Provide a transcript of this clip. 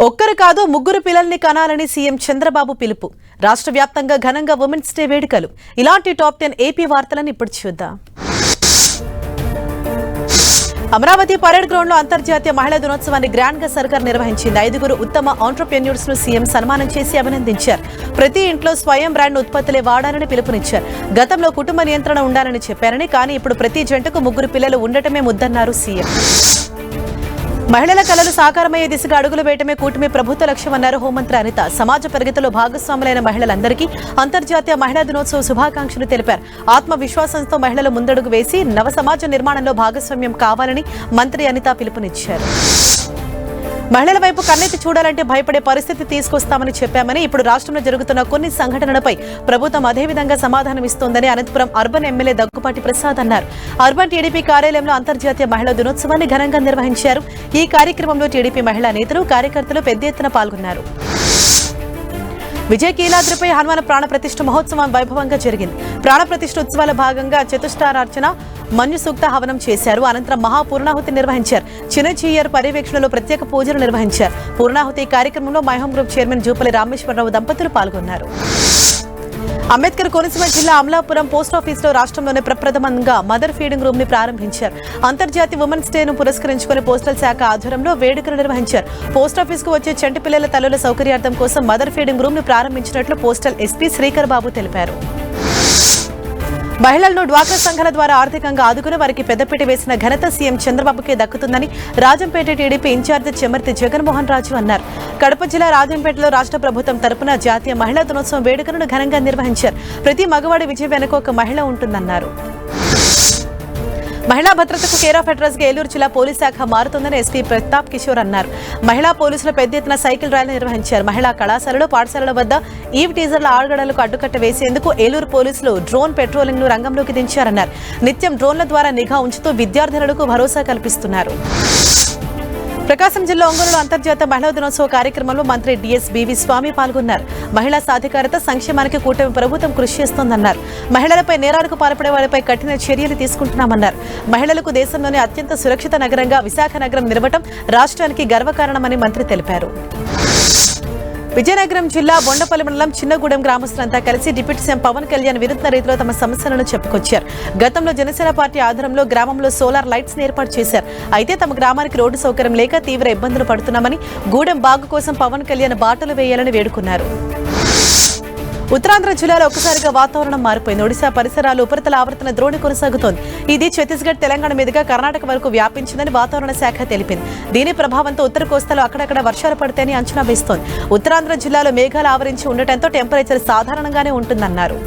ఒక్కరు కాదు ముగ్గురు పిల్లల్ని కనాలని సీఎం చంద్రబాబు పిలుపు. రాష్ట్ర వ్యాప్తంగా ఘనంగా ఉమెన్స్ డే వేడుకలు. ఇలాంటి టాప్ 10 ఏపీ వార్తలను ఇప్పుడు చూద్దాం. అమరావతి పరేడ్ గ్రౌండ్ లో అంతర్జాతీయ మహిళా దినోత్సవాన్ని గ్రాండ్ గా సర్కార్ నిర్వహించింది. 5 ఉత్తమ ఆంట్రప్రెన్యూర్స్ ను సీఎం సన్మానం చేసి అభినందించారు. ప్రతి ఇంట్లో స్వయం బ్రాండ్ ఉత్పత్తులే వాడాలని పిలుపునిచ్చారు. గతంలో కుటుంబ నియంత్రణ ఉండాలని చెప్పారని, కానీ ఇప్పుడు ప్రతి జంటకు 3 పిల్లలు ఉండటమే ముద్దన్నారు సీఎం. మహిళల కలలు సాకారమయ్యే దిశగా అడుగులు వేయటమే కూటమి ప్రభుత్వ లక్ష్యమన్నారు హోంమంత్రి అనిత. సమాజ ప్రగతిలో భాగస్వాములైన మహిళలందరికీ అంతర్జాతీయ మహిళా దినోత్సవ శుభాకాంక్షలు తెలిపారు. ఆత్మవిశ్వాసంతో మహిళలు ముందడుగు వేసి నవ సమాజ నిర్మాణంలో భాగస్వామ్యం కావాలని మంత్రి అనిత పిలుపునిచ్చారు. మహిళల వైపు కన్నెత్తి చూడాలంటే భయపడే పరిస్థితి తీసుకొస్తామని చెప్పామని, ఇప్పుడు రాష్ట్రంలో జరుగుతున్న కొన్ని సంఘటనలపై ప్రభుత్వం అదేవిధంగా సమాధానం ఇస్తోందని అనంతపురం అర్బన్ ఎమ్మెల్యే దగ్గుపాటి ప్రసాద్ అన్నారు. అర్బన్ టీడీపీ కార్యాలయంలో అంతర్జాతీయ మహిళా దినోత్సవాన్ని ఘనంగా నిర్వహించారు. ఈ కార్యక్రమంలో టీడీపీ మహిళా నేతలు, కార్యకర్తలు పెద్ద ఎత్తున పాల్గొన్నారు. విజయకీలాద్రిపై హనుమాన్ ప్రాణప్రతిష్ఠ మహోత్సవం వైభవంగా జరిగింది. ప్రాణప్రతిష్ఠ ఉత్సవాల భాగంగా చతుష్టారార్చన, మన్యు సూక్త హవనం చేశారు. అనంతరం మహాపూర్ణాహుతి నిర్వహించారు. చిన్నచీయర్ పర్యవేక్షణలో ప్రత్యేక పూజలు నిర్వహించారు. పూర్ణాహుతి కార్యక్రమంలో My Home group chairman Jupally Rameswara Rao దంపతులు పాల్గొన్నారు. అంబేద్కర్ కోనసీమ జిల్లా అమలాపురం పోస్టాఫీసులో రాష్ట్రంలోనే ప్రప్రథమంగా మదర్ ఫీడింగ్ రూమ్ ని ప్రారంభించారు. అంతర్జాతీయ ఉమెన్స్ డే ను పురస్కరించుకుని పోస్టల్ శాఖ ఆధ్వర్యంలో వేడుకలు నిర్వహించారు. పోస్టాఫీస్ కు వచ్చే చంటి పిల్లల తల్లుల సౌకర్యార్థం కోసం మదర్ ఫీడింగ్ రూమ్ ని ప్రారంభించినట్లు పోస్టల్ ఎస్పీ శ్రీకర్ బాబు తెలిపారు. మహిళలను డ్వాక్రా సంఘాల ద్వారా ఆర్థికంగా ఆదుకుని వారికి పెద్దపీట వేసిన ఘనత సీఎం చంద్రబాబుకే దక్కుతుందని రాజంపేట టీడీపీ ఇన్ఛార్జి చెమర్తి జగన్మోహన్ రాజు అన్నారు. కడప జిల్లా రాజంపేటలో రాష్ట్ర ప్రభుత్వం తరపున జాతీయ మహిళా దినోత్సవం వేడుకలను ఘనంగా నిర్వహించారు. ప్రతి మగవాడి విజయం వెనుక ఒక మహిళ ఉంటుందన్నారు. మహిళా భద్రతకు కేర్ ఆఫ్ అడ్రస్ గా ఏలూరు జిల్లా పోలీస్ శాఖ మారుతుందని ఎస్పీ ప్రతాప్ కిషోర్ అన్నారు. మహిళా పోలీసులు పెద్ద ఎత్తున సైకిల్ ర్యాలీ నిర్వహించారు. మహిళా కళాశాలలో, పాఠశాలల వద్ద ఈవ్ టీజర్ల ఆడగడలకు అడ్డుకట్ట వేసేందుకు ఏలూరు పోలీసులు డ్రోన్ పెట్రోలింగ్ ను రంగంలోకి దించారన్నారు. నిత్యం డ్రోన్ల ద్వారా నిఘా ఉంచుతూ విద్యార్థులకు భరోసా కల్పిస్తున్నారు. ప్రకాశం జిల్లా ఒంగోలులో అంతర్జాతీయ మహిళా దినోత్సవ కార్యక్రమంలో మంత్రి డిఎస్ బివి స్వామి పాల్గొన్నారు. మహిళా సాధికారత, సంక్షేమానికి కూటమి ప్రభుత్వం కృషి చేస్తోందన్నారు. మహిళలపై నేరాలకు పాల్పడే వారిపై కఠిన చర్యలు తీసుకుంటున్నామన్నారు. మహిళలకు దేశంలోనే అత్యంత సురక్షిత నగరంగా విశాఖ నగరం నిలవటం రాష్ట్రానికి గర్వకారణమని మంత్రి తెలిపారు. విజయనగరం జిల్లా బొండపల్లి మండలం చిన్నగూడెం గ్రామస్తులంతా కలిసి డిప్యూటీ సీఎం పవన్ కళ్యాణ్ వినూత్న రీతిలో తమ సమస్యలను చెప్పుకొచ్చారు. గతంలో జనసేన పార్టీ ఆధ్వర్యంలో గ్రామంలో సోలార్ లైట్స్ ని ఏర్పాటు చేశారు. అయితే తమ గ్రామానికి రోడ్డు సౌకర్యం లేక తీవ్ర ఇబ్బందులు పడుతున్నామని, గూడెం బాగు కోసం పవన్ కళ్యాణ్ బాటలు వేయాలని వేడుకున్నారు. ఉత్తరాంధ్ర జిల్లాలో ఒక్కసారిగా వాతావరణం మారిపోయింది. ఒడిశా పరిసరాలు ఉపరితల ఆవర్తన ద్రోణి కొనసాగుతోంది. ఇది ఛత్తీస్గఢ్, తెలంగాణ మీదుగా కర్ణాటక వరకు వ్యాపించిందని వాతావరణ శాఖ తెలిపింది. దీని ప్రభావంతో ఉత్తర కోస్తాలో అక్కడక్కడ వర్షాలు పడతాయని అంచనా వేస్తోంది. ఉత్తరాంధ్ర జిల్లాలో మేఘాలు ఆవరించి ఉండటంతో టెంపరేచర్ సాధారణంగానే ఉంటుందన్నారు.